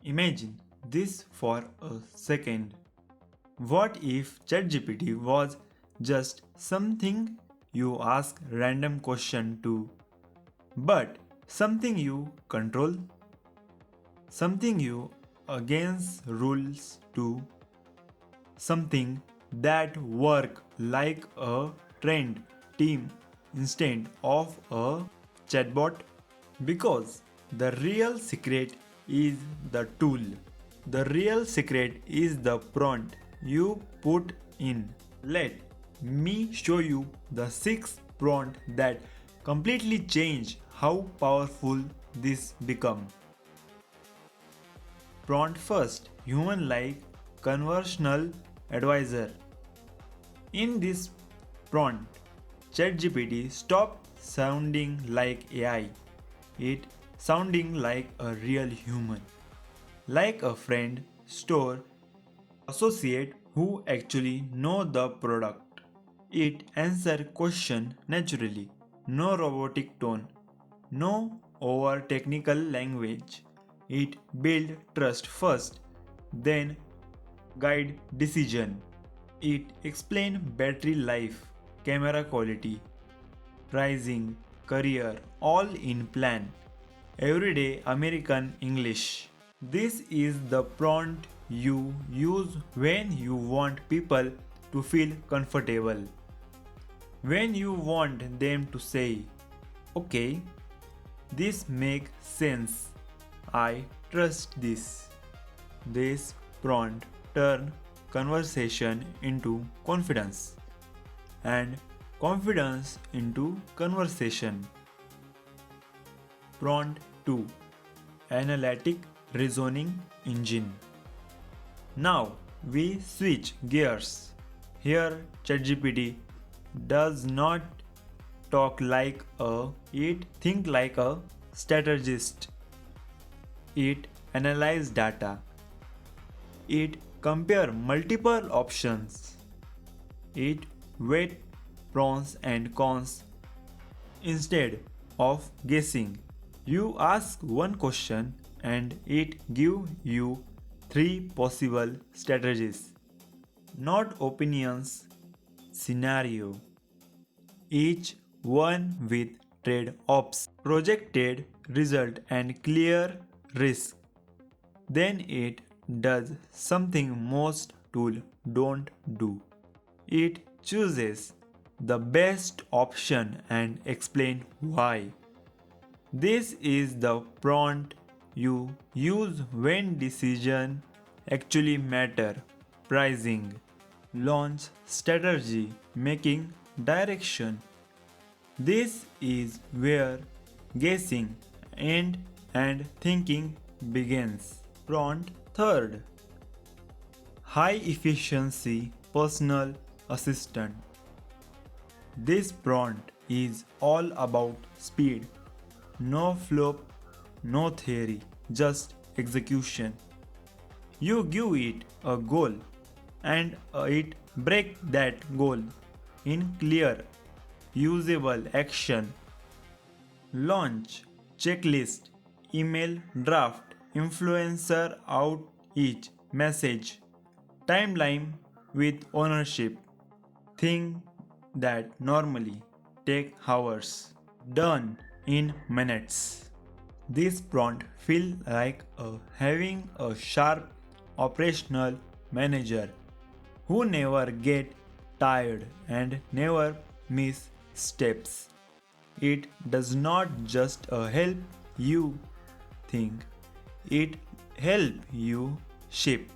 Imagine this for a second. What if ChatGPT was just something you ask random question to, but something you control, something you against rules to, something that work like a trained team instead of a chatbot? Because the real secret is the tool. The real secret is the prompt you put in. Let me show you the 6 prompts that completely change how powerful this become. Prompt first, human like conversational advisor. In this prompt, ChatGPT stopped sounding like AI. It sounding like a real human, like a friend, store associate who actually know the product. It answer question naturally, no robotic tone, no over technical language. It build trust first, then guide decision. It explain battery life, camera quality, pricing, career, all in plan. Everyday American English. This is the prompt you use when you want people to feel comfortable. When you want them to say, okay, this makes sense. I trust this. This prompt turn conversation into confidence and confidence into conversation. Prompt 2. Analytical Reasoning Engine. Now we switch gears. Here ChatGPT does not talk like it think like a strategist. It analyze data. It compare multiple options. It weight pros and cons instead of guessing. You ask one question and it give you 3 possible strategies, not opinions, scenario, each one with trade-offs, projected result and clear risk. Then it does something most tools don't do. It chooses the best option and explain why. This is the prompt you use when decisions actually matter. Pricing, launch strategy, making direction. This is where guessing ends and thinking begins. Prompt third, high efficiency personal assistant. This prompt is all about speed. No flop, no theory, just execution. You give it a goal and it break that goal in clear, usable action. Launch, checklist, email draft, influencer outreach, message, timeline with ownership. Thing that normally take hours, done in minutes. This prompt feels like having a sharp operational manager who never get tired and never miss steps. It does not just help you think, it help you shape.